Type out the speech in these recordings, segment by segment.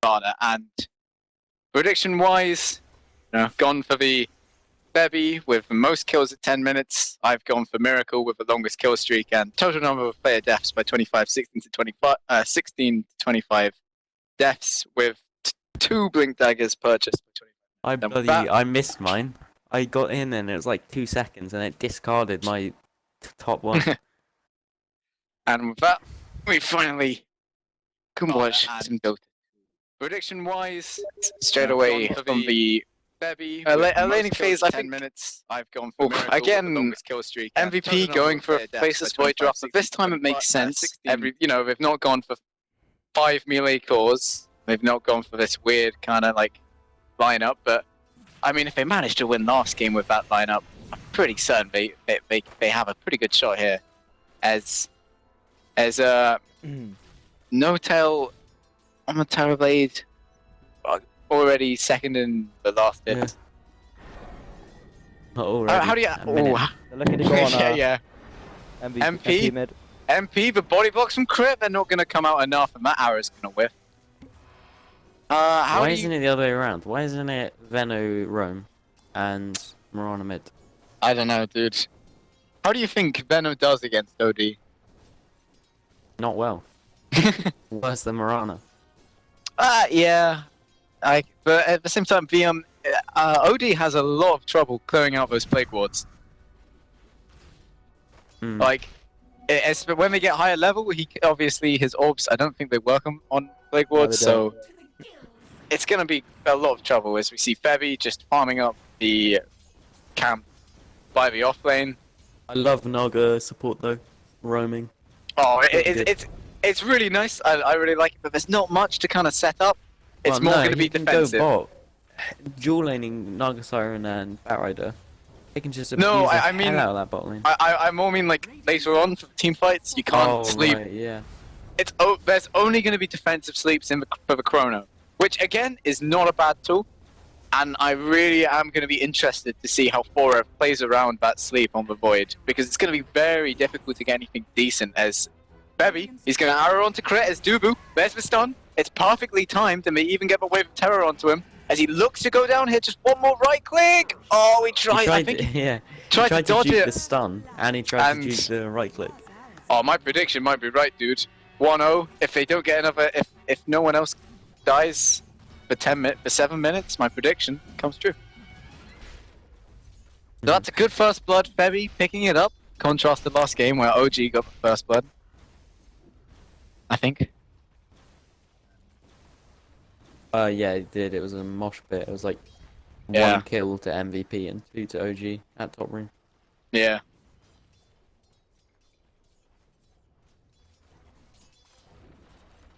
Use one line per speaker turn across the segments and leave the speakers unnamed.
Nirvana. And prediction-wise, gone for the Bebby with the most kills at 10 minutes. I've gone for Miracle with the longest kill streak and total number of player deaths by 25, 16 to 25, 16 to 25 deaths with 2 Blink Daggers purchased by 25.
I missed mine. I got in and it was like 2 seconds and it discarded my top one.
And with that, we finally can watch some Dota. Prediction-wise, straight away from the Bebby, laning phase, I think minutes. I've gone for again kill streak. MVP going for a faceless void drop, but this time it makes sense. They've not gone for 5 melee cores. They've not gone for this weird kind of like lineup. But I mean, if they manage to win last game with that lineup, I'm pretty certain they have a pretty good shot here. As No Tail on the Terrorblade. Already second in the last hit.
Yeah.
How do you?
They're looking to go on
MP?
mid.
MP, the body blocks from crit, they're not going to come out enough, and that arrow's going to whiff.
Why isn't it the other way around? Why isn't it Veno Roam and Mirana mid?
I don't know, dude. How do you think Veno does against OD?
Not well. Worse than Mirana.
Yeah. But at the same time, OD has a lot of trouble clearing out those plague wards. Like, when they get higher level, obviously his orbs, I don't think they work on plague wards, so it's gonna be a lot of trouble as we see Febby just farming up the camp by the off lane.
I love Naga support though, roaming.
Oh, it's really nice. I really like it, but there's not much to kind of set up. It's more going to be defensive.
Go bot. Dual laning Naga Siren and Batrider. They can just
no,
I mean hell out of that bot lane.
I more mean like later on for team fights, you can't sleep.
Right, yeah.
There's only going to be defensive sleeps for the Chrono, which again is not a bad tool. And I really am going to be interested to see how Forev plays around that sleep on the Void, because it's going to be very difficult to get anything decent as Bebby. He's going to arrow onto crit as Dubu. There's the stun. It's perfectly timed, and they even get the wave of terror onto him as he looks to go down here. Just one more right click. Oh, he tried. I think tried to dodge
the stun, and he tried to juke the right click.
Oh, my prediction might be right, dude. 1-0. If they don't get another, if no one else dies for 7 minutes, my prediction comes true. So that's a good first blood. Febby picking it up. Contrast to last game where OG got the first blood. I think.
Yeah, it did. It was a mosh pit. It was like 1 kill to MVP and 2 to OG at top ring.
Yeah.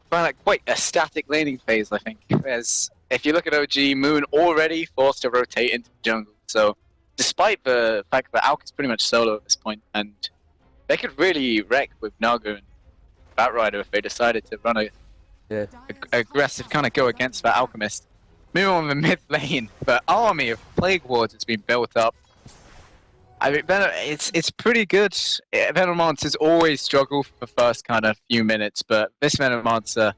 Quite a static laning phase, I think. As if you look at OG, Moon already forced to rotate into the jungle. So, despite the fact that Alk is pretty much solo at this point, and they could really wreck with Naga and Batrider if they decided to run a aggressive kind of go against that Alchemist. Moon on the mid lane, the army of Plague Wards has been built up. I mean, it's pretty good. Venomancers always struggle for the first kind of few minutes, but this Venomancer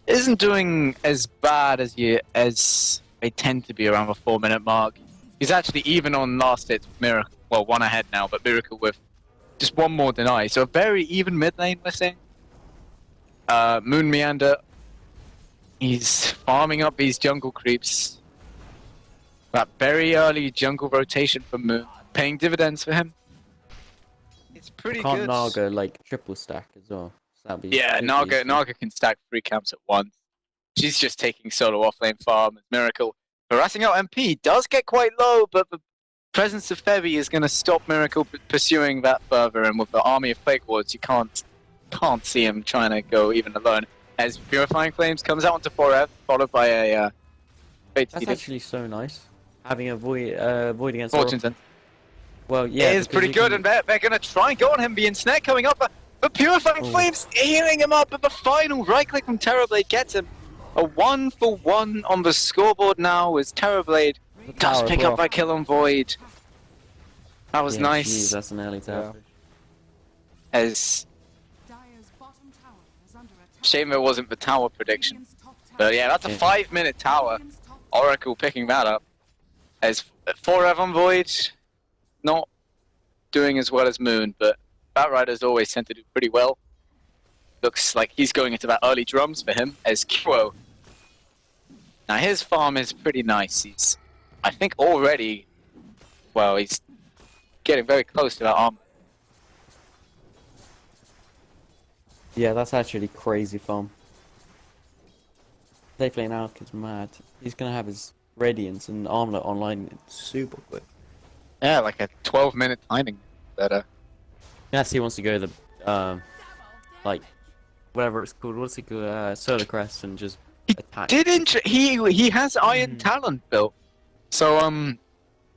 isn't doing as bad as they tend to be around the 4-minute mark. He's actually even on last hits with Miracle. Well, 1 ahead now, but Miracle with just 1 more deny. So a very even mid lane, we're seeing. Moon Meander, he's farming up these jungle creeps. That very early jungle rotation from Moon, paying dividends for him. It's pretty good.
Can't Naga like triple stack as well? So that'd be
Naga can stack 3 camps at once. She's just taking solo offlane farm as Miracle. Harassing out MP does get quite low, but the presence of Febby is going to stop Miracle pursuing that further, and with the army of Plague Wards, you can't see him trying to go even alone. As Purifying Flames comes out onto Forev, followed by a
That's actually so nice. Having a void against
Fortune.
Well, yeah,
it is pretty good, and they're going to try and go on him. The Ensnare coming up, but Purifying Flames healing him up, but the final right click from Terrorblade gets him. A 1-for-1 on the scoreboard now as Terrorblade does pick up that kill on Void. That was nice.
Geez, that's an early tower.
As shame there wasn't the tower prediction. But yeah, that's a 5-minute tower. Oracle picking that up. As Forever on Void, not doing as well as Moon, but Batrider's always tend to do pretty well. Looks like he's going into that early drums for him as Kyo. Now his farm is pretty nice. He's, I think, already, well, he's getting very close to that armor.
Yeah, that's actually crazy farm. They playing Alk is mad. He's gonna have his Radiance and Armlet online super quick.
Yeah, like a 12-minute timing. Better.
Yes, he wants to go the like whatever it's called. What's it called? Solar Crest and just attack.
He has Iron Talent built, so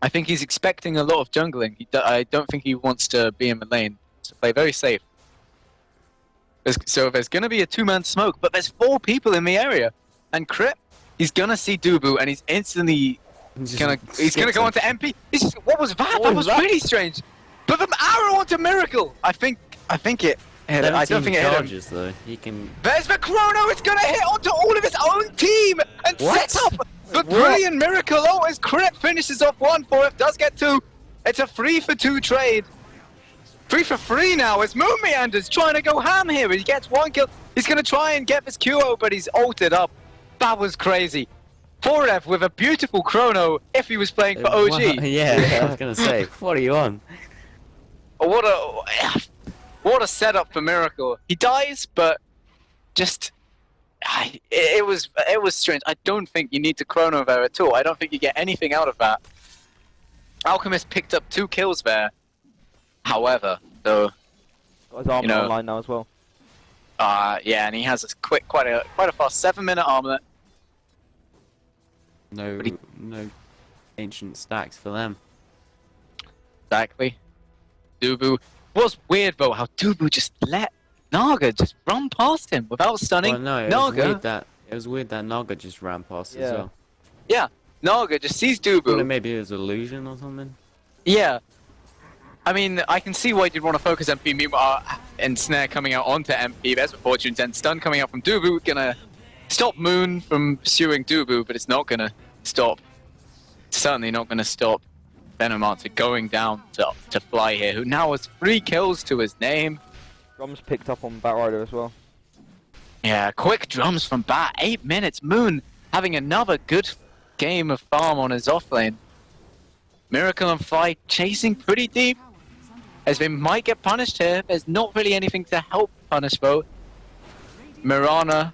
I think he's expecting a lot of jungling. I don't think he wants to be in the lane. To play very safe. So there's gonna be a 2-man smoke, but there's 4 people in the area, and Crip, he's gonna see Dubu, and he's instantly he's gonna go onto MP. What was that? That was really strange. But the arrow onto Miracle. I think it. I don't think it hit him.
Though. He can.
There's the Chrono. It's gonna hit onto all of his own team and set up the brilliant Miracle. Oh, as Crip finishes off 1 for it, does get 2. It's a 3-for-2 trade. 3 for 3 now as Moon Meander's trying to go ham here. He gets 1 kill. He's gonna try and get this QO, but he's ulted up. That was crazy. Forev with a beautiful Chrono if he was playing for OG.
Yeah, I was gonna say, what are you on?
What a setup for Miracle. He dies, but just it was strange. I don't think you need to Chrono there at all. I don't think you get anything out of that. Alchemist picked up 2 kills there. However, though,
got his armor online now as well.
yeah, and he has a quite a fast 7-minute armlet.
No ancient stacks for them.
Exactly. Dubu was weird though how Dubu just let Naga just run past him without stunning.
Well, no, it was weird that Naga just ran past as well.
Yeah, Naga just sees Dubu.
Well, maybe it was illusion or something.
Yeah. I mean, I can see why you'd want to focus MP, meanwhile, and Snare coming out onto MP. There's a Fortune's End stun coming out from Dubu, gonna stop Moon from pursuing Dubu, but it's not gonna stop. Certainly not gonna stop Venomancer going down to Fly here, who now has 3 kills to his name.
Drums picked up on Batrider as well.
Yeah, quick drums from Bat. 8 minutes. Moon having another good game of farm on his offlane. Miracle and Fly chasing pretty deep, as they might get punished here. There's not really anything to help punish though. Mirana,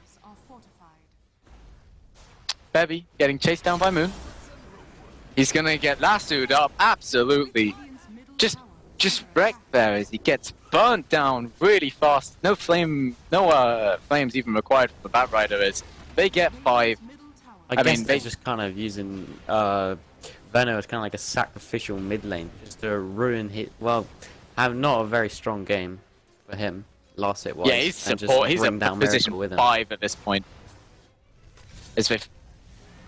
Bevy getting chased down by Moon. He's gonna get lassoed up, absolutely. Just wrecked there as he gets burnt down really fast. No flames even required for the Batrider as they get 5.
I guess they're just kind of using Veno as kind of like a sacrificial mid lane, just to ruin his, well, have not a very strong game for him, last hit wise.
Yeah, he's support, he's in position 5 at this point. As they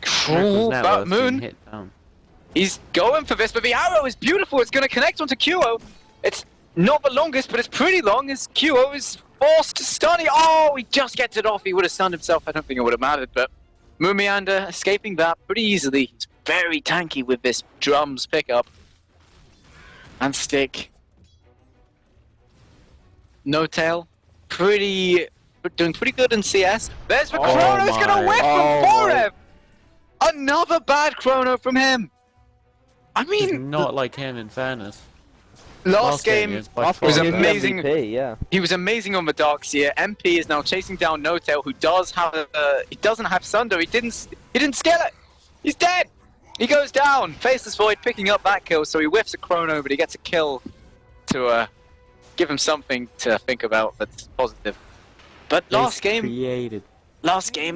cruel but Moon. He's going for this, but the arrow is beautiful. It's going to connect onto QO. It's not the longest, but it's pretty long as QO is forced to stun. Oh, he just gets it off. He would have stunned himself. I don't think it would have mattered, but Moon Meander escaping that pretty easily. He's very tanky with this drums pickup. And Stick. No Tail. Doing pretty good in CS. There's the Chrono. He's going to whiff from Forev. Another bad Chrono from him. I mean,
he's not like him in fairness.
Last game was amazing.
MVP, yeah.
He was amazing on the Darkseer. MP is now chasing down No Tail, who does have he doesn't have Sunder. He didn't scale it. He's dead. He goes down. Faceless Void picking up that kill, so he whiffs a Chrono, but he gets a kill to give him something to think about that's positive. But last game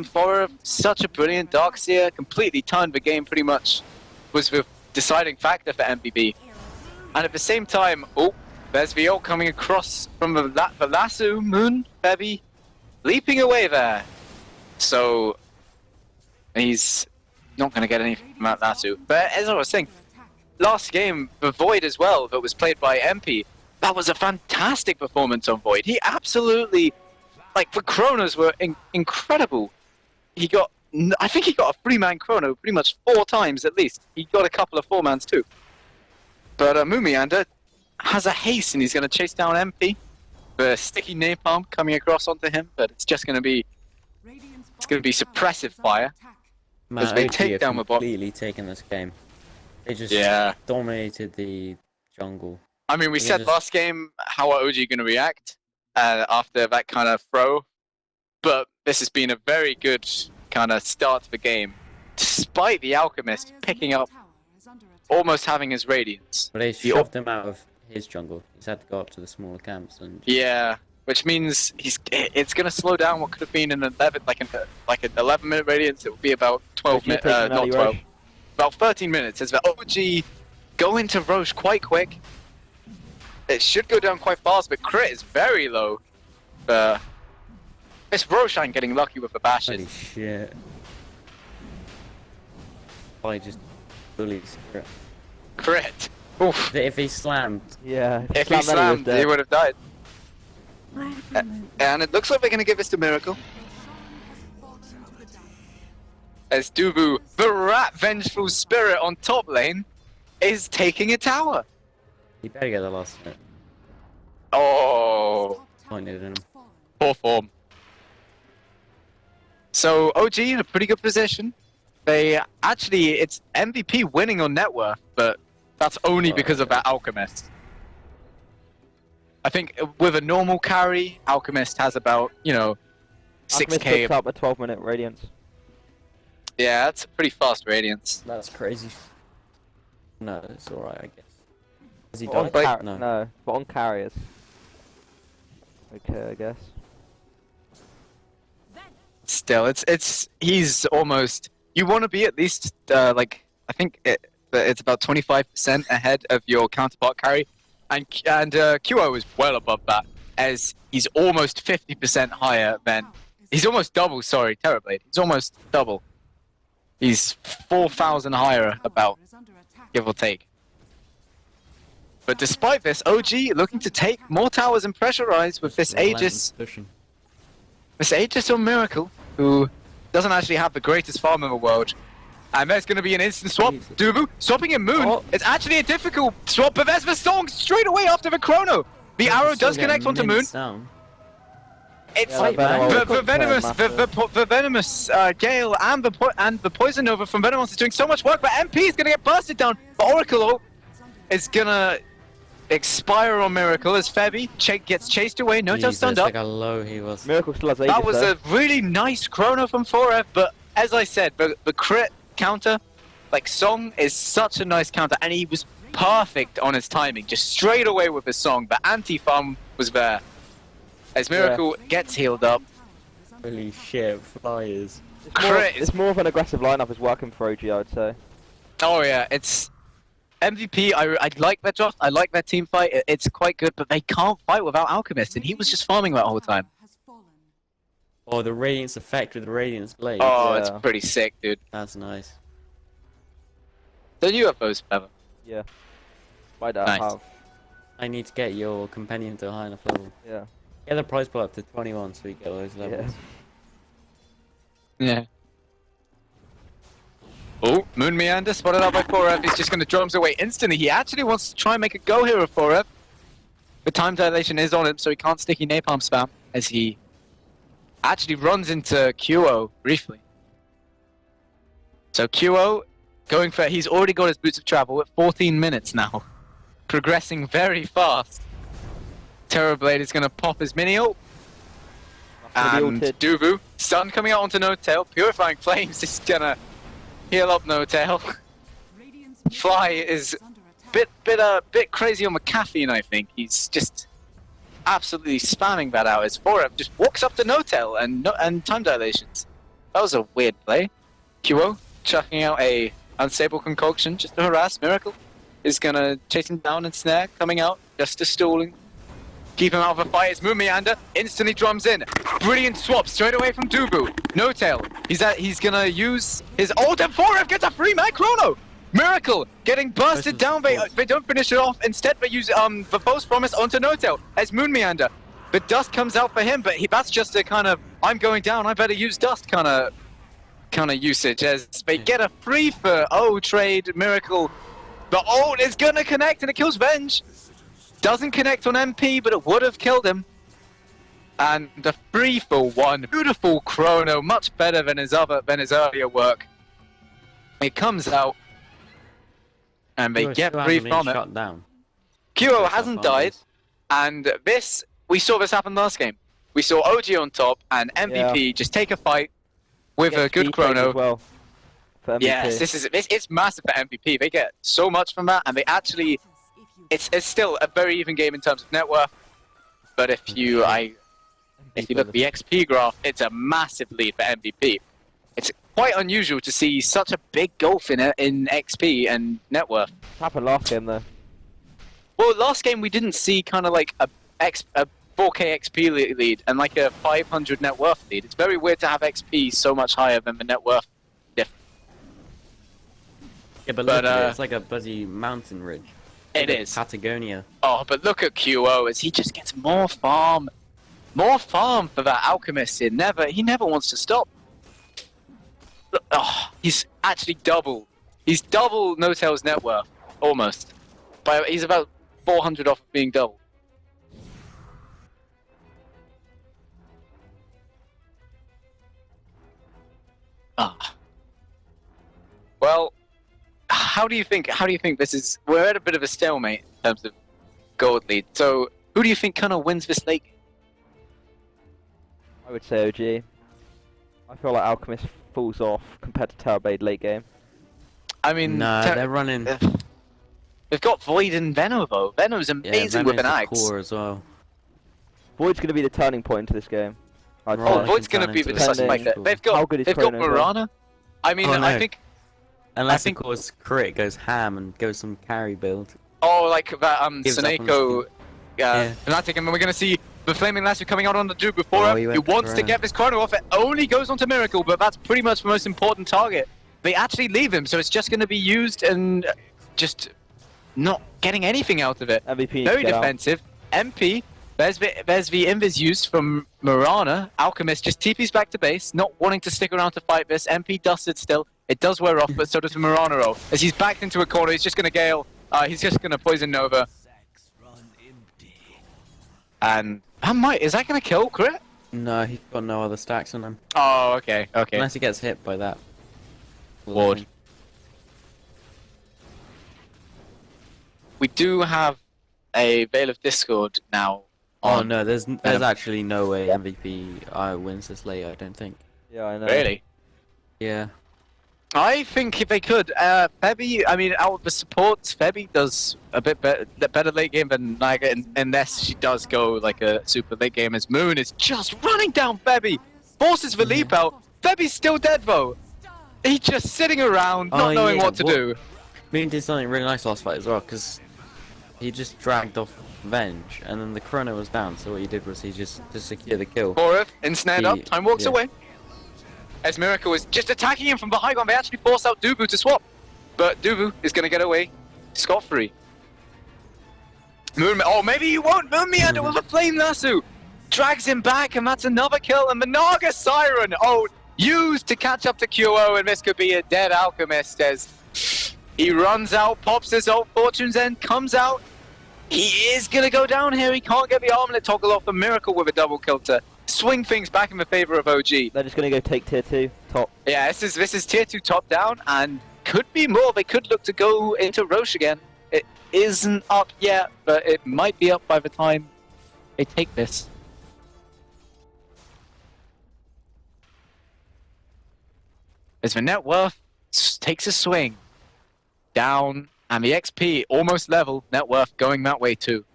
for such a brilliant Darkseer, completely turned the game pretty much. Was the deciding factor for MVP. And at the same time, oh, there's the ult coming across from the lasso, Moon, Bevy, leaping away there. So, he's not going to get anything from that lasso. But as I was saying, last game, the Void as well, that was played by MP, that was a fantastic performance on Void. He absolutely, like, the Chronos were incredible. he got, I think he got a 3-man chrono pretty much 4 times at least. He got a couple of 4-mans too. But Moon Meander has a haste and he's going to chase down MP. The sticky napalm coming across onto him, but it's just going to be, suppressive fire.
Man,
as they
OG
take
have
down the bot.
completely taken this game. They just dominated the jungle.
I mean, we said last game how are OG going to react after that kind of throw, but this has been a very good kind of start to the game, despite the Alchemist picking up, almost having his Radiance.
But they shoved him out of his jungle. He's had to go up to the smaller camps and.
Yeah, which means it's going to slow down what could have been an 11, like an 11-minute Radiance. It will be about 12 minutes, not 12, about 13 minutes. As the OG go into Roche quite quick. It should go down quite fast, but crit is very low. This Roshan getting lucky with the bashes.
Holy shit. Probably just bullies.
Crit. Oof.
If he slammed.
Yeah.
If he slammed, he would have died. And it looks like they're going to give this to Miracle. As Dubu, the rat vengeful spirit on top lane, is taking a tower.
He better get the last hit.
Oh.
Pointed at him.
Poor form. So OG in a pretty good position. They actually, it's MVP winning on net worth, but that's only because of that Alchemist. I think with a normal carry, Alchemist has about, 6k.
Alchemist up a 12-minute Radiance.
Yeah, that's a pretty fast Radiance.
That's crazy. No, it's alright, I guess. Has he
But
died?
no, but on carriers. Okay, I guess.
Still, he's almost. You want to be at least I think it's about 25% ahead of your counterpart carry, and QO is well above that, as he's almost 50% higher than. He's almost double. Sorry, Terrorblade. He's almost double. He's 4,000 higher, about, give or take. But despite this, OG looking to take more towers and pressurize with this Aegis. This Aegis on Miracle, who doesn't actually have the greatest farm in the world. And there's going to be an instant swap. Dubu swapping in Moon. Oh. It's actually a difficult swap, but there's the song straight away after the chrono. The arrow does connect onto Moon.
Down.
It's the venomous Gale and the Poison Nova from Venomous is doing so much work, but MP is going to get busted down. The Oracle is going to expire on Miracle as Febby gets chased away. No tail stunned up.
Like how low he was.
Miracle still has Aegis,
that was a really nice chrono from 4F, but as I said, the crit counter, like Song is such a nice counter, and he was perfect on his timing, just straight away with his Song. The anti-farm was there. As Miracle gets healed up.
Holy shit, flyers.
It's more of an aggressive lineup is working for OG, I would say.
Oh yeah, it's MVP. I like their draft. I like their team fight. It's quite good, but they can't fight without Alchemist, and he was just farming that whole time.
Oh, the Radiance effect with the Radiance Blade.
Oh, it's pretty sick, dude.
That's nice.
Don't you have those, Pepper?
Yeah. I don't
Nice.
have.
I need to get your companion to a high enough level.
Yeah.
Get the price put up to 21 so we get those levels.
Yeah. Oh, Moon Meander spotted out by 4F. He's just going to drums away instantly. He actually wants to try and make a go here of 4F. The time dilation is on him, so he can't sticky napalm spam as he actually runs into QO briefly. So QO going for, he's already got his boots of travel at 14 minutes now. Progressing very fast. Terrorblade is going to pop his mini ult. And Dubu, stun coming out onto No Tail. Purifying Flames is going to heal up No Tail. Fly is bit crazy on the caffeine, I think. He's just absolutely spamming that out. His 4F just walks up to No Tail and time dilations. That was a weird play. QO chucking out a unstable concoction just to harass. Miracle is going to chase him down and snare, coming out just to stalling. Keep him out of the fight. It's Moon Meander. Instantly drums in. Brilliant swap straight away from Dubu. No Tail. He's gonna use his ult and 4F gets a 3-man chrono. Miracle getting busted down. They don't finish it off. Instead they use the false promise onto No Tail as Moon Meander. The dust comes out for him, but that's just a kind of I'm going down. I better use dust kind of kind of usage as they get a free for trade Miracle. The ult is gonna connect and it kills Venge. Doesn't connect on MP, but it would have killed him. And the 3-for-1, beautiful chrono, much better than his earlier work. It comes out, and they get free from it.
Shut down.
QO hasn't died, and we saw this happen last game. We saw OG on top, and MVP just take a fight with a good chrono.
As well for MVP.
Yes, it's massive for MVP. They get so much from that, and they actually, it's still a very even game in terms of net worth. But if you look at the XP graph, it's a massive lead for MVP. It's quite unusual to see such a big gulf in XP and net worth.
It happened last game though.
Well, last game we didn't see kind of like a 4k XP lead and like a 500 net worth lead. It's very weird to have XP so much higher than the net worth difference.
Yeah, but look at it, it's like a bloody mountain ridge.
It
like
is.
Patagonia.
Oh, but look at QO as he just gets more farm. More farm for that Alchemist. He never wants to stop. Oh, he's actually double. He's double No-Tail's net worth. Almost. He's about 400 off of being double. Well, how do you think this is? We're at a bit of a stalemate in terms of gold lead. So, who do you think kind of wins this late game?
I would say OG. I feel like Alchemist falls off compared to Terrorblade late game.
I mean,
no, they're running.
They've got Void and Veno though. Veno's amazing with an axe.
Core as well.
Void's going to be the turning point into this game.
Void's going to be the decisive factor. They've got Mirana. I mean, I think.
Unless of course Crit goes ham and goes some carry build.
Oh, like that Seneko. Fnatic, and we're going to see the Flaming Lasso coming out on the Duke before him. He wants to get this chrono off. It only goes onto Miracle, but that's pretty much the most important target. They actually leave him, so it's just going to be used and just not getting anything out of it.
MVP
very defensive. MP, there's the invis used from Mirana. Alchemist just TP's back to base, not wanting to stick around to fight this. MP dusted still. It does wear off, but so does the Mirana. As he's backed into a corner, he's just going to Gale. He's just going to poison Nova. And is that going to kill Crit?
No, he's got no other stacks on him.
Oh, okay.
Unless he gets hit by that.
Ward. We do have a Veil of Discord now.
Oh no, there's actually no way MVP wins this late, I don't think.
Yeah, I know.
Really?
Yeah.
I think if they could, Febby, I mean, out of the supports, Febby does a bit better late game than Niga, unless she does go like a super late game, as Moon is just running down Febby, forces the leap out. Febby's still dead though. He's just sitting around, not knowing what to do.
Moon did something really nice last fight as well, because he just dragged off Venge, and then the chrono was down, so what he did was he just to secure the kill.
Borif, ensnared up, time walks away. As Miracle is just attacking him from behind ground, they actually force out Dubu to swap. But Dubu is going to get away scot-free. Maybe he won't. Moon Meander with a Flame Lasso drags him back, and that's another kill. And the Naga Siren, used to catch up to QO, and this could be a dead Alchemist as he runs out, pops his ult, Fortune's End, comes out. He is going to go down here. He can't get the armlet toggle off, a Miracle with a double kill to swing things back in the favor of OG.
They're just going to go take tier 2 top.
Yeah, this is tier 2 top down, and could be more. They could look to go into Roche again. It isn't up yet, but it might be up by the time they take this. As the net worth takes a swing down, and the XP almost level, net worth going that way too.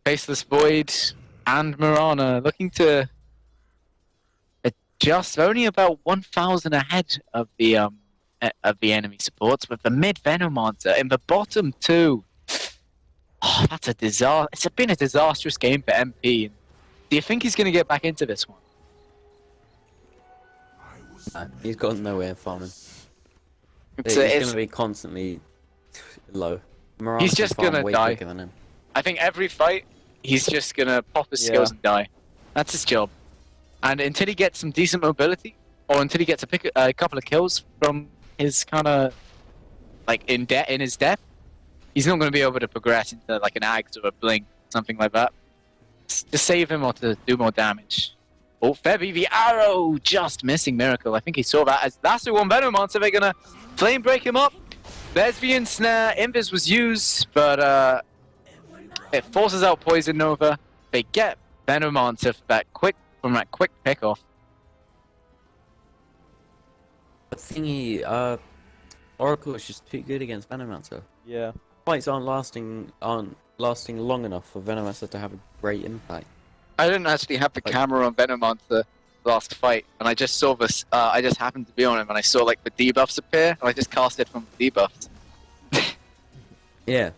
Faceless Void and Mirana looking to adjust, only about 1,000 ahead of the enemy supports, with the mid Venomancer in the bottom two. Oh, that's a disaster. It's been a disastrous game for MP. Do you think he's going to get back into this one?
No, he's got nowhere farming. He's going to be constantly low. Mirana's
he's just going to die.
Than him.
I think every fight, he's just going to pop his skills and die. That's his job. And until he gets some decent mobility, or until he gets a couple of kills from his kind of like in his death, he's not going to be able to progress into like an Axe or a Blink, something like that. To save him or to do more damage. Oh, Febby, the arrow just missing Miracle. I think he saw that as that's the one Venomancer. They're gonna flame break him up. There's the Ensnare. Invis was used, but it forces out Poison Nova. They get Venomancer for that quick pick off.
The thingy, Oracle is just too good against Venomancer.
Yeah.
Fights aren't lasting long enough for Venomancer to have a great impact.
I didn't actually have the camera on Venomancer last fight, and I just saw this. I just happened to be on him, and I saw like the debuffs appear, and I just cast it from the debuffs.
Yeah.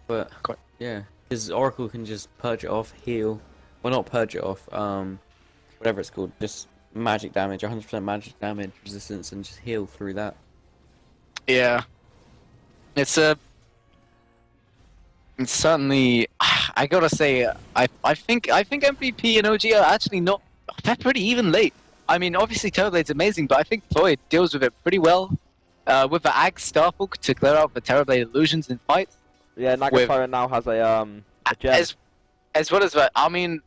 But
Quite.
yeah, because Oracle can just purge it off, heal. Well, not purge it off. Whatever it's called, just magic damage, 100% magic damage resistance, and just heal through that.
Yeah, it's certainly. I gotta say, I think MVP and OG are actually not. They're pretty even late. I mean, obviously Terrorblade's amazing, but I think Void deals with it pretty well. With the Axe Starfall to clear out the Terrorblade illusions in fights.
Yeah, Nagafire now has a gem.
As well as that, I mean,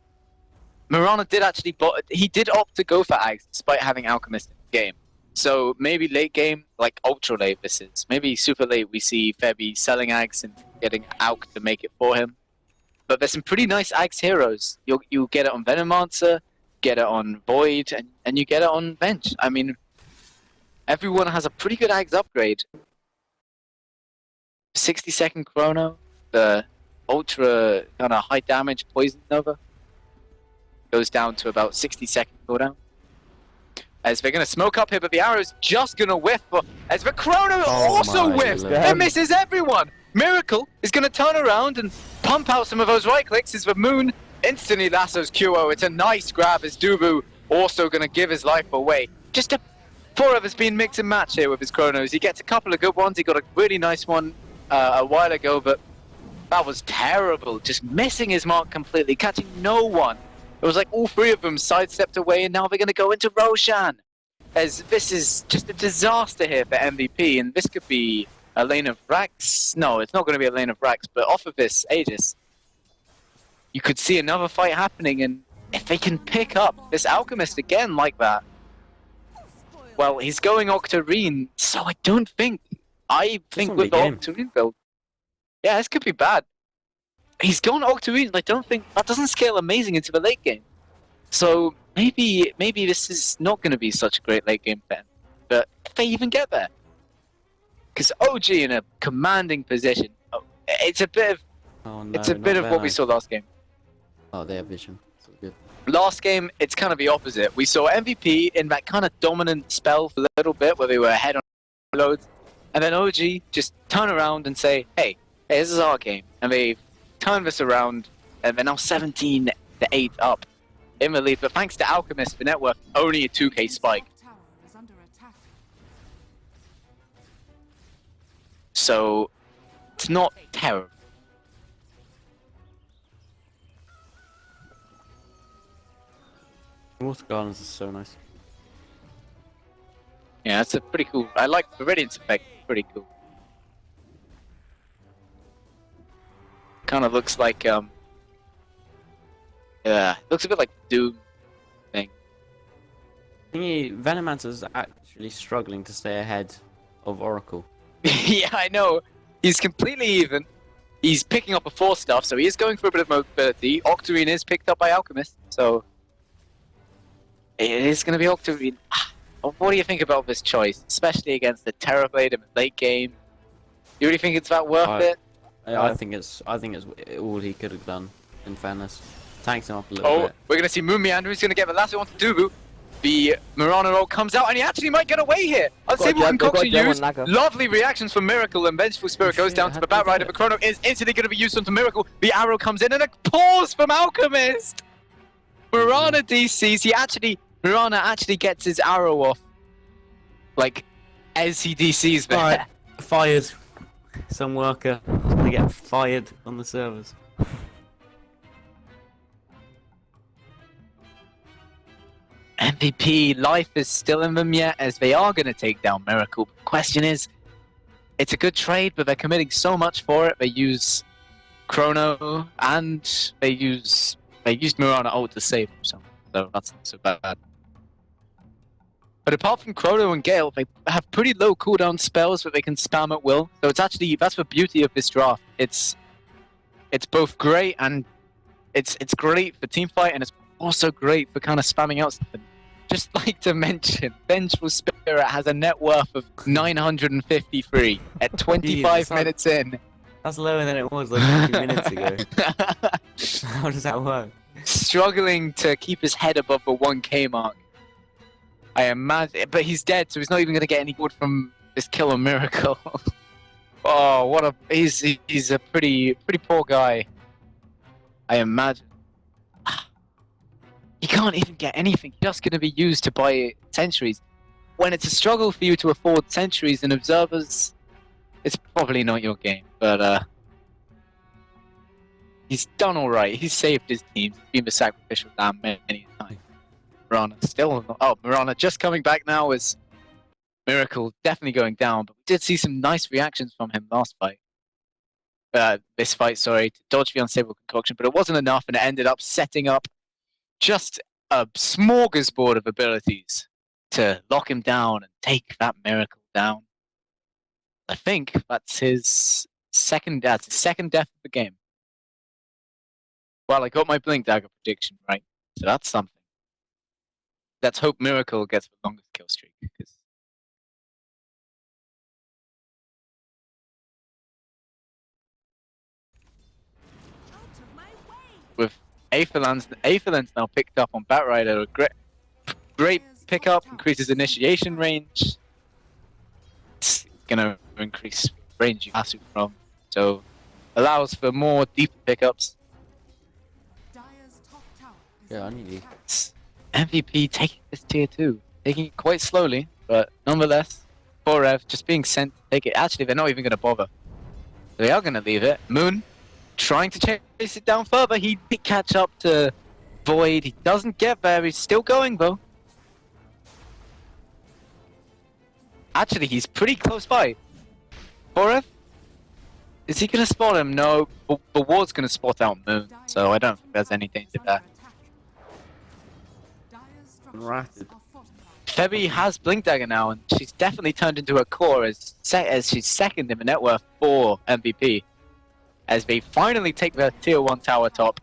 Mirana did actually, he did opt to go for Axe despite having Alchemist in the game. So maybe late game, like ultra late this is. Maybe super late we see Febby selling Axe and getting Alk to make it for him. But there's some pretty nice Axe heroes. You'll get it on Venomancer, get it on Void, and you get it on Bench. I mean, everyone has a pretty good Axe upgrade. 60-second chrono, the ultra kind of high damage Poison Nova goes down to about 60-second cooldown. As they're going to smoke up here, but the arrow's just going to whiff. As the chrono also whiffs, it misses everyone. Miracle is going to turn around and pump out some of those right clicks as the Moon instantly lassos QO. It's a nice grab as Dubu also going to give his life away. Just a four of us being mix and match here with his chronos. He gets a couple of good ones. He got a really nice one a while ago, but that was terrible. Just missing his mark completely, catching no one. It was like all three of them sidestepped away, and now they're going to go into Roshan. As this is just a disaster here for MVP, and this could be a lane of Rax. No, it's not going to be a lane of Rax, but off of this Aegis, you could see another fight happening, and if they can pick up this Alchemist again like that, well, he's going Octarine, so I think with the Octarine build, yeah, this could be bad. He's gone Octarine, and I don't think that doesn't scale amazing into the late game. So maybe this is not going to be such a great late game for him. But if they even get there, because OG in a commanding position, it's a bit of what we saw last game.
Oh, they have vision. So good.
Last game, it's kind of the opposite. We saw MVP in that kind of dominant spell for a little bit, where they were ahead on loads, and then OG just turn around and say, "Hey, this is our game," and they turn this around, and they're now 17-8 up in the lead. But thanks to Alchemist, the net worth only a 2k spike. So it's not terrible.
Water Gardens is so nice.
Yeah, that's a pretty cool. I like the Radiance effect. Pretty cool. Kind of looks like yeah, looks a bit like Doom thing.
Venomancer's actually struggling to stay ahead of Oracle.
Yeah, I know. He's completely even. He's picking up a 4 stuff, so he is going for a bit of mobility. Octarine is picked up by Alchemist, so it is going to be Octarine. What do you think about this choice, especially against the Terrorblade in the late game? You really think it's that worth it?
I think it's all he could have done. In fairness, tanks him up a little bit.
We're going to see Moon Meander. He's going to get the last one to Dubu. The Mirana roll comes out, and he actually might get away here. Unstable Concoction used. Lovely reactions from Miracle, and Vengeful Spirit goes down to the Batrider. The Chrono is instantly going to be used onto Miracle. The arrow comes in, and a pause from Alchemist. Mirana DCs. Mirana actually gets his arrow off, like, as he DCs there.
Right. Fired. Some worker is going to get fired on the servers.
MVP life is still in them yet, as they are going to take down Miracle. The question is, it's a good trade, but they're committing so much for it. They use Chrono and they used Mirana ult to save themselves, so that's not so bad. But apart from Chrono and Gale, they have pretty low cooldown spells that they can spam at will. So it's actually, that's the beauty of this draft. It's both great and it's great for teamfight, and it's also great for kind of spamming out stuff. Just like to mention, Vengeful Spirit has a net worth of 953 at 25
Jesus,
minutes in.
That's lower than it was like a few minutes ago. How does that work?
Struggling to keep his head above the 1k mark. I imagine, but he's dead, so he's not even going to get any good from this kill on Miracle. Oh, what a he's a pretty poor guy. I imagine. You can't even get anything. Just going to be used to buy sentries. When it's a struggle for you to afford sentries and observers, it's probably not your game. But he's done all right. He's saved his team. He's been the sacrificial lamb many times. Mirana still. Oh, Mirana just coming back now is Miracle definitely going down. But we did see some nice reactions from him last fight. This fight, sorry, to dodge the unstable concoction, but it wasn't enough, and it ended up setting up just a smorgasbord of abilities to lock him down and take that Miracle down. I think that's his second death of the game. Well, I got my Blink Dagger prediction right, so that's something. Let's hope Miracle gets the longest kill streak. With Aetherland's now picked up on Batrider, a great pickup, increases initiation range. It's gonna increase range you pass it from, so allows for more deeper pickups.
Yeah, I need you.
MVP taking this tier 2, taking it quite slowly, but nonetheless, 4F just being sent to take it. Actually, they're not even gonna bother. They are gonna leave it. Moon trying to chase it down further. He did catch up to Void. He doesn't get there. He's still going though. Actually, he's pretty close by. 4F? Is he gonna spot him? No, the ward's gonna spot out Moon, so I don't think there's any danger there.
Right.
Febby has Blink Dagger now, and she's definitely turned into a core as she's second in the net worth for MVP. As they finally take the tier 1 tower top.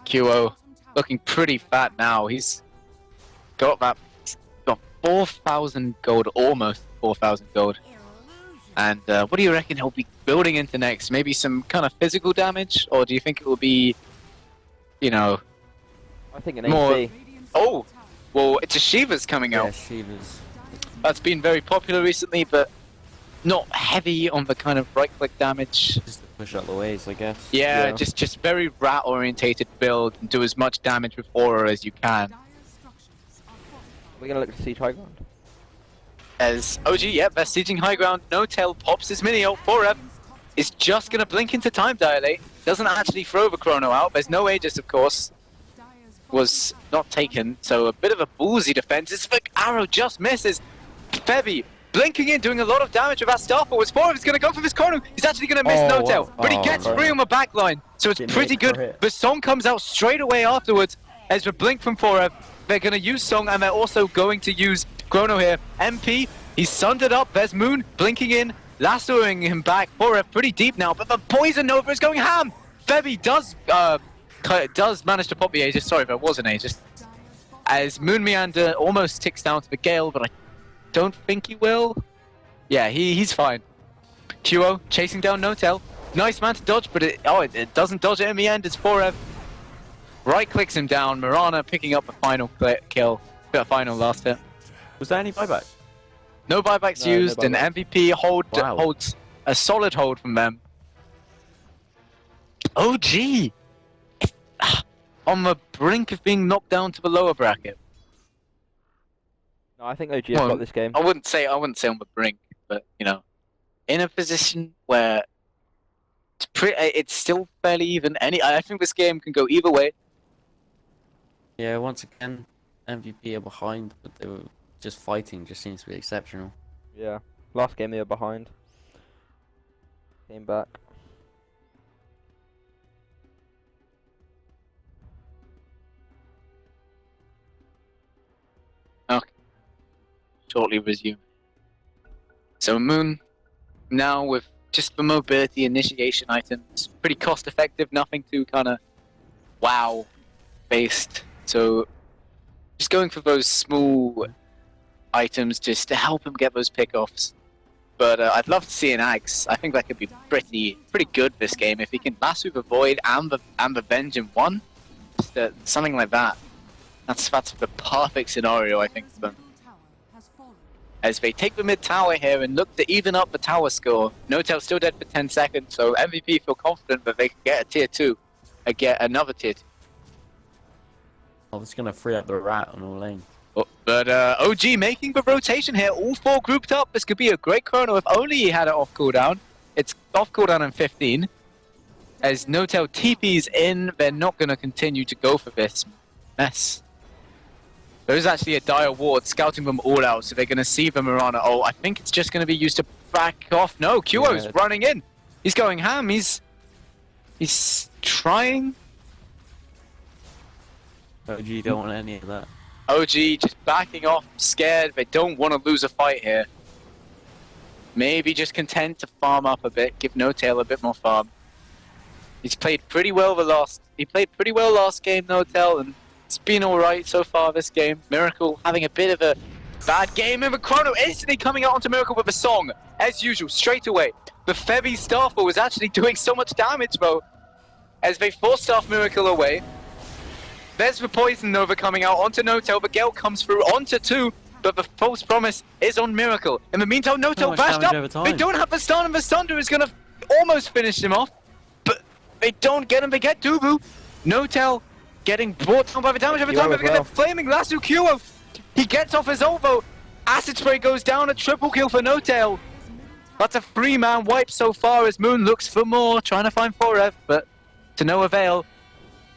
QO looking pretty fat now. He's got 4,000 gold, almost 4,000 gold. And what do you reckon he'll be building into next? Maybe some kind of physical damage? Or do you think it will be, you know,
I think an
more...
AP.
Oh! Well, it's a Shiva's coming out.
Yeah, Shiva's.
That's been very popular recently, but not heavy on the kind of right-click damage.
Just to push out the waves, I guess.
Yeah, just very rat-orientated build and do as much damage with aura as you can.
We're gonna look to siege high ground.
As OG, yep, they're sieging high ground. No Tail pops his mini ult. 4F is just gonna blink into time dilate. Doesn't actually throw the Chrono out. There's no Aegis, of course. Was not taken, so a bit of a ballsy defense. This arrow just misses. Febby blinking in, doing a lot of damage with that Starfall. Was 4F is gonna go for this Chrono. He's actually gonna miss No Tail, but he gets free on the back line, so it's pretty good. The Song comes out straight away afterwards as the blink from 4F. They're gonna use Song, and they're also going to use Chrono here. MP, he's sundered up. There's Moon blinking in, lassoing him back. 4F pretty deep now, but the Poison Nova is going ham. Febby does manage to pop the Aegis. Sorry, there was an Aegis. As Moon Meander almost ticks down to the Gale, but I don't think he will. Yeah, he's fine. QO chasing down No Tail. Nice man to dodge, but it doesn't dodge it in the end. It's 4F. Right clicks him down. Mirana picking up a final kill. A final last hit.
Was there any buyback?
No buybacks used,
no buyback.
and MVP holds a solid hold from them. OG! On the brink of being knocked down to the lower bracket.
No, I think OG have got this game.
I wouldn't say on the brink, but you know, in a position where It's still fairly even. I think this game can go either way.
Yeah, once again, MVP are behind, but they were just fighting. Just seems to be exceptional.
Yeah. Last game they were behind. Came back.
Okay. Shortly resume. So Moon, now with just the mobility initiation items, pretty cost effective, nothing too kind of wow based. So just going for those small items just to help him get those pickoffs. But I'd love to see an Axe. I think that could be pretty good this game if he can lasso the Void and the Venge in one. Just, something like that. That's the perfect scenario, I think, for them. As they take the mid tower here and look to even up the tower score. Notel still dead for 10 seconds, so MVP feel confident that they can get a tier 2 and get another tier 2.
I was gonna free up the rat on all lanes.
But OG making the rotation here, all 4 grouped up. This could be a great chrono if only he had it off cooldown. It's off cooldown in 15. As Notel TP's in, they're not going to continue to go for this mess. There's actually a dire ward scouting them all out, so they're going to see the Mirana. Oh, I think it's just going to be used to back off. No, QO's running in. He's going ham. He's trying.
OG don't want any of that.
OG just backing off, scared. They don't want to lose a fight here. Maybe just content to farm up a bit, give Notail a bit more farm. He's played pretty well last game, Notail, and it's been alright so far this game. Miracle having a bit of a bad game, and the Chrono instantly coming out onto Miracle with a song, as usual, straight away. The Febby Starfall was actually doing so much damage, though, as they forced off Miracle away. There's the Poison Nova coming out onto Notel. The Gale comes through onto 2, but the false promise is on Miracle. In the meantime, Notel bashed up. They don't have the stun, and the Sunder is going to almost finish him off. But they don't get him. They get Dubu. Notel getting brought down by the damage every time. They get the flaming lasso Q. He gets off his ult. Acid Spray goes down. A triple kill for Notel. That's a 3-man wipe so far as Moon looks for more, trying to find Forev, but to no avail.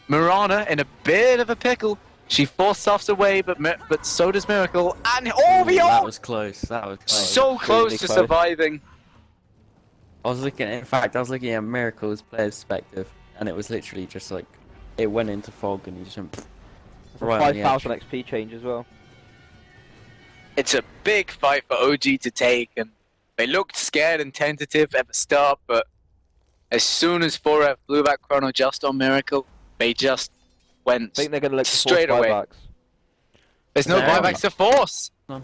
Mirana in a bit of a pickle. She force stuffs away, but so does Miracle. And oh, the ult!
That was close. That was close.
So close to surviving.
I was looking at Miracle's player perspective, and it was literally just like it went into fog, and he just went right on the edge.
5,000 XP change as well.
It's a big fight for OG to take, and they looked scared and tentative at the start, but as soon as Forev blew that chrono just on Miracle, they just went
I think they're going to look
straight away.
Buybacks.
There's no buybacks to force.
No.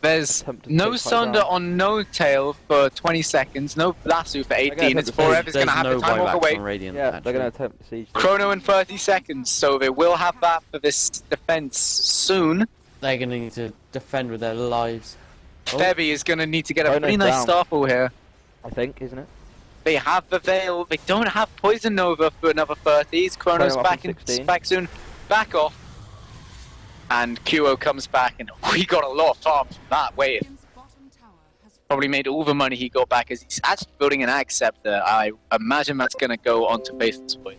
There's no Sunder on No Tail for 20 seconds, no Lasso for 18. It's Forev is going to have the time walk away.
Yeah, they're going to attempt the siege.
Chrono in 30 seconds, so they will have that for this defense soon.
They're going to need to defend with their lives.
Febby is going to need to get a pretty nice Starfall here.
I think, isn't it?
They have the Veil. They don't have Poison Nova for another 30s. Chrono's back soon. Back off. And QO comes back, and we got a lot of farm from that wave. Probably made all the money he got back as he's actually building an Ag Scepter. I imagine that's going to go on to Faceless Point.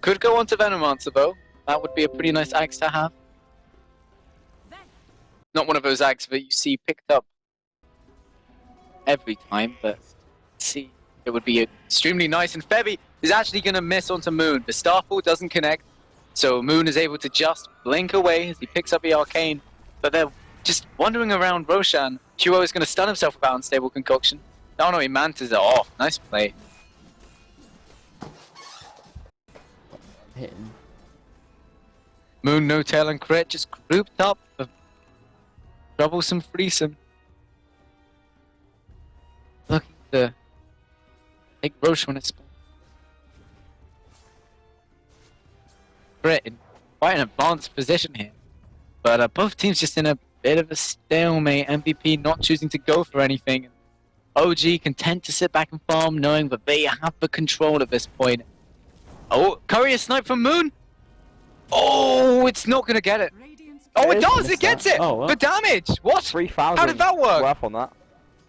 Could go on to Venomancer though. That would be a pretty nice axe to have. Not one of those ags that you see picked up every time, but see, it would be extremely nice. And Febby is actually going to miss onto Moon. The Starfall doesn't connect, so Moon is able to just blink away as he picks up the Arcane. But they're just wandering around Roshan. QO is going to stun himself with Unstable Concoction. Oh no, he mantas it off. Nice play.
Hitting.
Moon, No Tail, and Crit just grouped up for troublesome threesome. Looking to take Roche on its spot. Crit in quite an advanced position here. But both teams just in a bit of a stalemate. MVP not choosing to go for anything. OG content to sit back and farm, knowing that they have the control at this point. Oh, Courier snipe from Moon! Oh, it's not going to get it. Oh, it does! It gets it!
Oh, well.
The damage! What?
3,000
How did that work?
worth on that.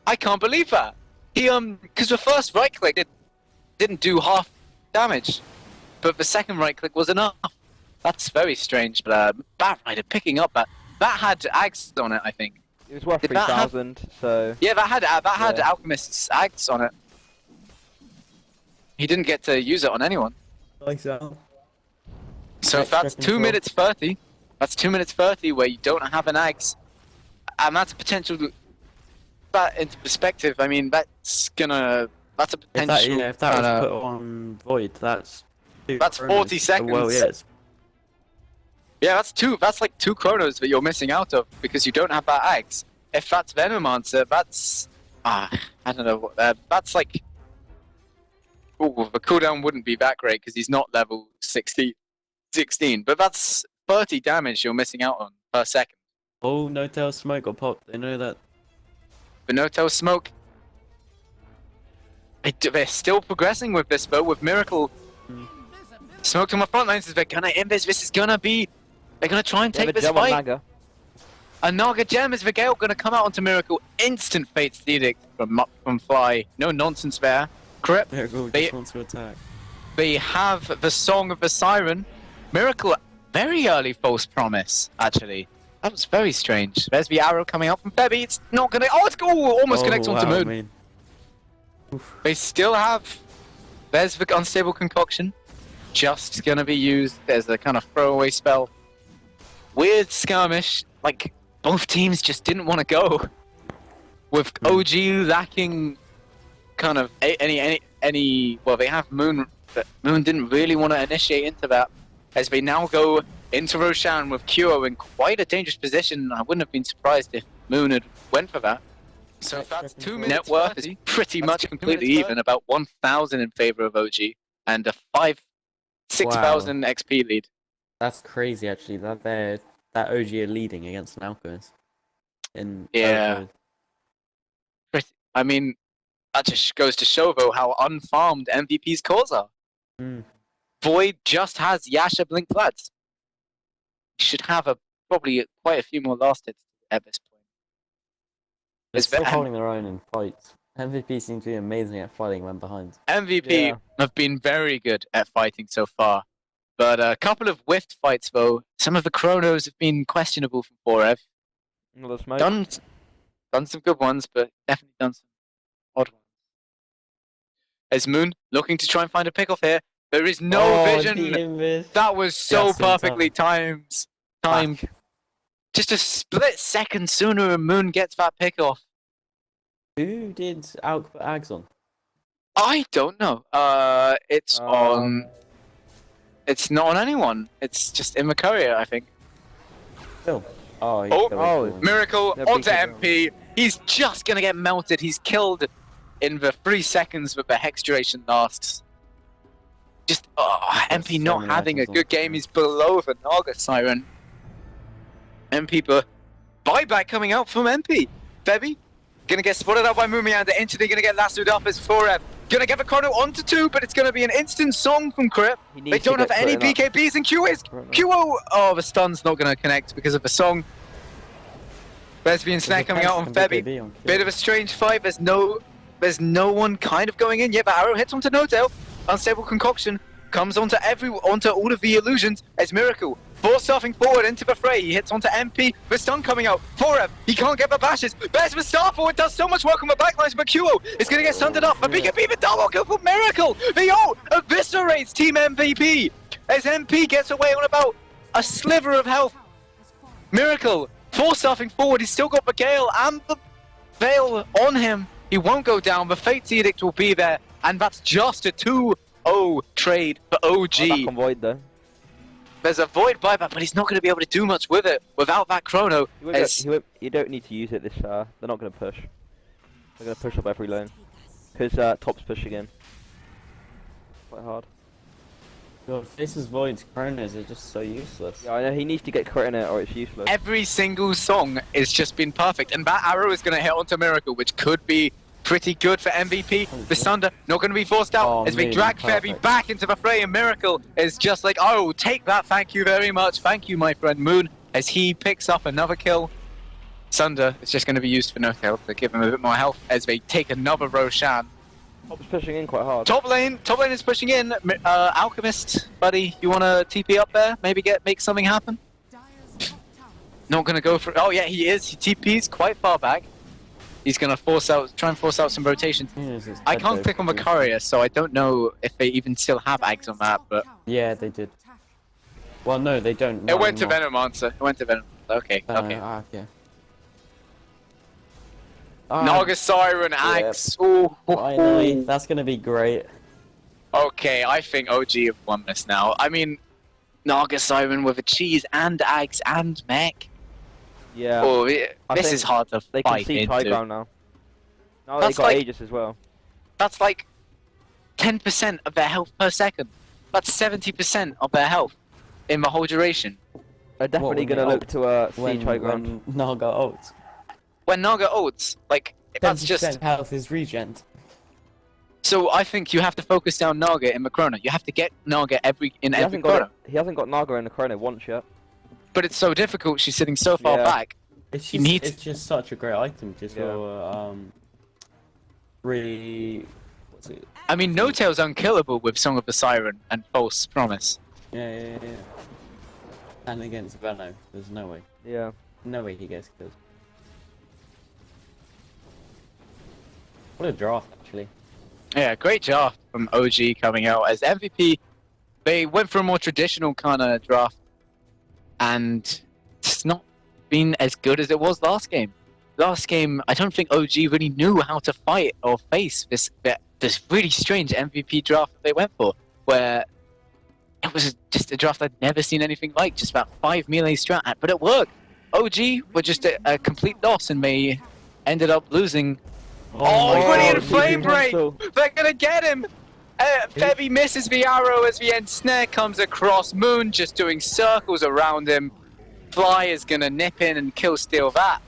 I can't believe that. He because the first right click didn't do half damage, but the second right click was enough. That's very strange. But Bat Rider picking up that had Ags on it, I think.
It was worth
Did that have-
3,000, so...
Yeah, that had
Yeah.
Alchemist's Ags on it. He didn't get to use it on anyone.
Like that.
So if that's
Extra
2
control.
minutes 30, that's 2 minutes 30 where you don't have an Ags, and that's a potential. That into perspective, I mean that's a potential.
If that was put on Void, that's
That's 40 seconds.
Well, yes.
Yeah, that's like 2 chronos that you're missing out of because you don't have that Ags. If that's Venomancer, that's I don't know. That's like. Ooh, the cooldown wouldn't be that great because he's not level 16, but that's 30 damage you're missing out on per second.
Oh, no tail smoke got popped. They know that.
But no tail smoke. They're still progressing with this though, with Miracle. Smoke on the front lines, they're gonna invis. This is gonna be. They're gonna try and
Yeah,
take
the
this
gem on
fight.
Naga.
A Naga gem is the Gale gonna come out onto Miracle. Instant Fate's Edict from Fly. No nonsense there. Crip.
Miracle
They-
just wants to attack.
They have the Song of the Siren. Miracle, very early false promise, actually. That was very strange. There's the arrow coming out from Febby. It's not gonna. Oh, it's almost connects onto Moon.
Man.
They still have. There's the unstable concoction. Just gonna be used as a kind of throwaway spell. Weird skirmish. Like, both teams just didn't want to go. With OG lacking kind of any. Well, they have Moon, but Moon didn't really want to initiate into that. As they now go into Roshan with Kyo in quite a dangerous position. I wouldn't have been surprised if Moon had went for that. So if that's 2 minutes, net worth is pretty much completely even, about 1,000 in favor of OG, and a 6,000 XP lead.
That's crazy, actually. That OG are leading against an Alchemist.
Yeah. I mean, that just goes to show though how unfarmed MVP's cores are.
Mm.
Void just has Yasha Blink Floods. Should have probably quite a few more last hits at this point.
They're
It's
still
ve-
holding their own in fights. MVP seems to be amazing at fighting when behind.
MVP
Yeah.
have been very good at fighting so far. But a couple of whiffed fights though. Some of the chronos have been questionable from Forev.
Another smoke.
Done some good ones, but definitely done some odd ones. As Moon looking to try and find a pick off here. There is no vision. That was so
Just in
perfectly timed. Just a split second sooner and Moon gets that pick off.
Who did Alk put Ags on?
I don't know. It's on. It's not on anyone. It's just in the courier, I think.
Phil. Oh,
Miracle
Yeah,
onto
big
MP. He's just gonna get melted. He's killed in the 3 seconds that the hex duration lasts. Just MP
so
not
many
having a
items
good
on.
game. He's below the Naga Siren. MP, but buyback coming out from MP. Bevy gonna get spotted out by Mumiander. Instantly gonna get lassoed up as Forev. Gonna get the chrono onto 2, but it's gonna be an instant song from Crip.
He
They
needs to
don't have
get
any
put in
BKBs, and QO
Right now.
oh, the stun's not gonna connect because of the song. Lesbian snare coming out on Febby. Bit of a strange fight. There's no one kind of going in. Yeah, but arrow hits onto No Tail. Unstable concoction comes onto all of the illusions as Miracle. Force stuffing forward into the fray. He hits onto MP. The stun coming out. Forev. He can't get the bashes. Bears the star forward. Does so much work on the backlines, but QO is going to get stunted up. But BKB the double kill for Miracle. The eviscerates Team MVP as MP gets away on about a sliver of health. Miracle. Force stuffing forward. He's still got the Gale and the Veil on him. He won't go down. The Fate's Edict will be there. And that's just a 2-0 trade for OG.
Back on Void though.
There's a Void buyback, but he's not going to be able to do much with it without that chrono.
You don't need to use it this. They're not going to push. They're going to push up every lane. Because top's push again. Quite hard.
God, Faces Void's chronos are just so useless.
Yeah, I know. He needs to get crit in it or it's useless.
Every single song has just been perfect. And that arrow is going to hit onto Miracle, which could be pretty good for MVP. The Sunder not going to be forced out as they drag Febby back into the fray, and Miracle is just like, oh, take that, thank you very much. Thank you, my friend Moon, as he picks up another kill. Sunder is just going to be used for no-tail to give him a bit more health as they take another Roshan.
Top's pushing in quite hard.
Top lane is pushing in. Alchemist, buddy, you want to TP up there? Maybe make something happen? Not going to go for... Oh yeah, he is. He TP's quite far back. He's going to try and force out some rotations. I can't click on the courier, so I don't know if they even still have Ags on that, but...
Yeah, they did. Well, no, they don't.
It went to Venomancer. It went to Venomancer. Okay, okay.
Okay.
Naga Siren, Axe. Ooh,
Finally, that's gonna be great.
Okay, I think OG have won this now. I mean, Naga Siren with a cheese and Axe and mech.
Yeah.
Oh, this is hard to
They
fight
can see high
into.
ground now. Now
That's
they got
like-
Aegis as well.
That's like 10% of their health per second. That's 70% of their health in the whole duration.
They're definitely
when
gonna
they
look to siege high ground.
When Naga ults.
When Naga ults, like, that's
10%
just...
health is regen.
So I think you have to focus down Naga in the chrono. You have to get Naga in
He
every
hasn't
chrono.
got he hasn't got Naga in the chrono once yet.
But it's so difficult, she's sitting so far
Yeah.
back.
It's
You
just,
need-
it's just such a great item, just for really. What's it?
I mean, No-Tail's unkillable with Song of the Siren and False Promise.
Yeah. And against Veno, there's no way.
Yeah.
No way he gets killed. What a draft, actually.
Yeah, great draft from OG coming out as MVP. They went for a more traditional kind of draft, and it's not been as good as it was last game. Last game, I don't think OG really knew how to fight or face this really strange MVP draft that they went for, where it was just a draft I'd never seen anything like, just about 5 melee strat, but it worked. OG were just a complete loss, and they ended up losing. Oh,
my
brilliant
God,
flame
GG
break!
Hustle.
They're gonna get him! Febby misses the arrow as the end snare comes across. Moon just doing circles around him. Fly is gonna nip in and steal that.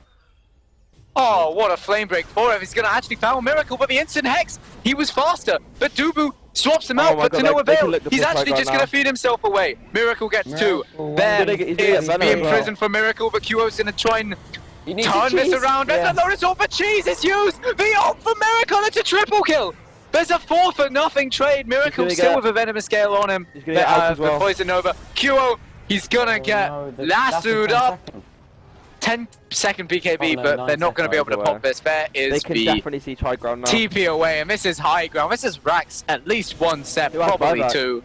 Oh, what a flame break for him. He's gonna actually foul Miracle, but the instant hex, he was faster. But Dubu swaps him out,
my
but
God,
to no
they can
avail.
look the
He's
push
actually
right
just
now.
gonna feed himself away. Miracle gets two.
Miracle,
There
he's gonna get
is
Venom
the
as well.
imprisoned for Miracle, but QO's gonna try and
You need
turn
the
this
cheese.
around.
Yeah.
And the Lotus Orb for cheese is used. The ult for Miracle, it's a triple kill. There's a 4-for-0 trade. Miracle
gonna
still
get-
with a Venomous Scale on him.
He's gonna get out as well.
The Poison Nova. QO, he's gonna get lassoed up. 10-second BKB,
Oh, no,
but
9
they're not going to be able to
seconds
pop this. There
They
is
can
the
definitely siege high ground now.
TP away, and this is high ground. This is Rax at least one step,
Who has
probably
buyback?
two.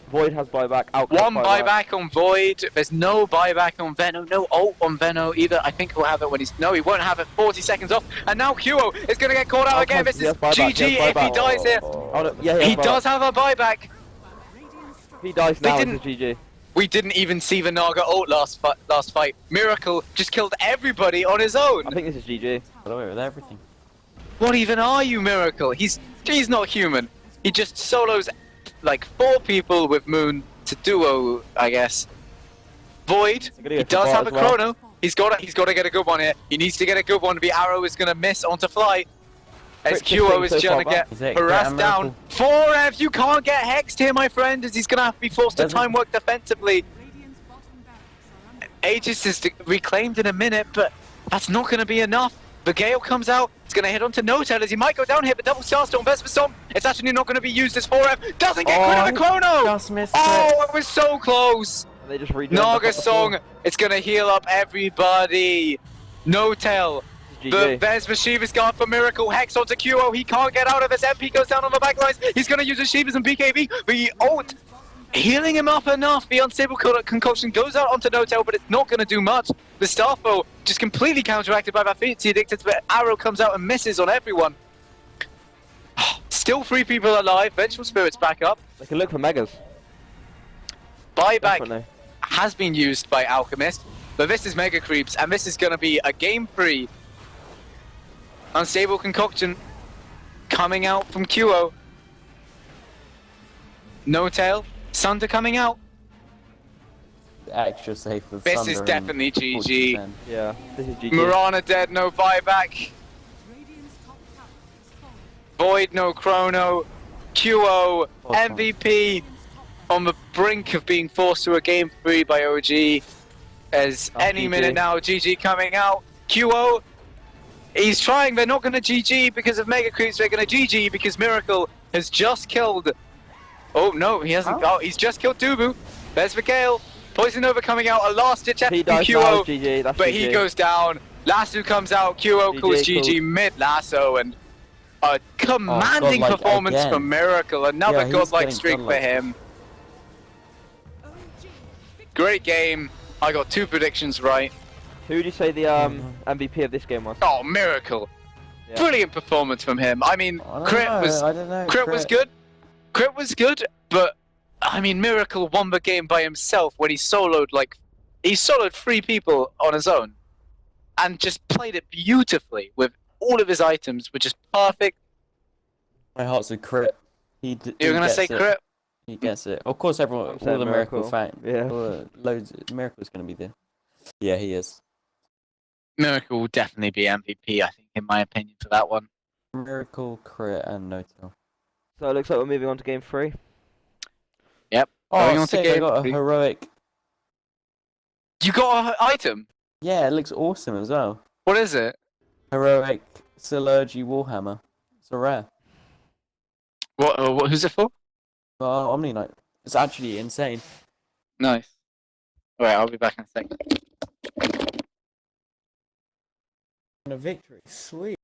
Void has buyback. Alchemist
One buyback on Void. There's no buyback on Veno. No ult on Veno either. I think he'll have it when he's... No, he won't have it. 40 seconds off. And now QO is going to get caught out again. This
He
is
has buyback,
GG
he has
if he
buyback.
dies here.
Oh, no, yeah,
He
has buyback.
does have a buyback.
If he dies now,
didn't-
it's a GG.
We didn't even see the Naga ult last fight. Miracle just killed everybody on his own.
I think this is GG.
Got away with everything.
What even are you, Miracle? He's not human. He just solos like 4 people with Moon to duo, I guess. Void.
I'm gonna
He
go for
does
bar
have a
as well.
chrono. He's got to get a good one here. He needs to get a good one. The arrow is gonna miss onto Fly. As
Quick
QO
15
is
so
trying to
far
get
Is it
harassed
get a
down.
miracle?
4F, you can't get hexed here, my friend, as he's gonna have to be forced to
Doesn't-
time work defensively. Aegis is reclaimed in a minute, but that's not going to be enough. The Gale comes out, it's going to hit onto No-Tail as he might go down here, but double Starstone, best for some. It's actually not going to be used as 4F. Doesn't get rid of the chrono!
Just missed
Oh, it was so close!
And they just rejoined back
Naga
up the floor.
Song, it's going to heal up everybody. No-Tail.
GG.
There's the Shiva's guard for Miracle. Hex onto QO. He can't get out of this. MP goes down on the backlines. He's going to use his Shivas and BKB. The ult healing him up enough. The unstable concoction goes out onto No-Tail, but it's not going to do much. The Starfall just completely counteracted by that Affinity Addicted, but Arrow comes out and misses on everyone. Still 3 people alive. Vengeful Spirit's back up.
They can look for megas.
Buyback
Definitely.
has been used by Alchemist, but this is Mega Creeps, and this is going to be a game free. Unstable Concoction coming out from QO. No-Tail. Sunder coming out.
Extra safe with
This
Thunder
is
and
definitely GG.
40%.
Yeah, this is GG.
Mirana dead, no buyback. Void, no chrono. QO,
Awesome.
MVP on the brink of being forced to a game free by OG. As
Oh,
any
GG.
minute now, GG coming out. QO, he's trying, they're not gonna GG because of Mega Creeps, they're gonna GG because Miracle has just killed... Oh no, he hasn't, oh, he's just killed Dubu. There's Mikael, Poison Nova coming out, a last ditch effort from QO,
GG, that's
but
GG.
he goes down. Lasso comes out, QO calls GG mid Lasso, and a commanding
godlike
performance
again.
from Miracle, another
Yeah,
godlike streak for him. Great game, I got 2 predictions right.
Who would you say the MVP of this game was?
Oh, Miracle.
Yeah.
Brilliant performance from him. I mean, Crit was good. Crit was good, but I mean, Miracle won the game by himself when he soloed he soloed 3 people on his own, and just played it beautifully with all of his items, were just perfect.
My heart's with Crit.
You're gonna say Crit?
He gets it. Of course, everyone, all the Miracle fan, loads. Miracle's gonna be there. Yeah, he is.
Miracle will definitely be MVP, I think, in my opinion, for that one.
Miracle, Crit, and No-Tail.
So it looks like we're moving on to game 3.
Yep.
Oh, sick, I got a heroic.
You got an item?
Yeah, it looks awesome as well.
What is it?
Heroic Synergy Warhammer. It's a rare.
What? Who's it for?
Oh, Omni Knight. It's actually insane.
Nice. Alright, I'll be back in a second.
And a victory. Sweet.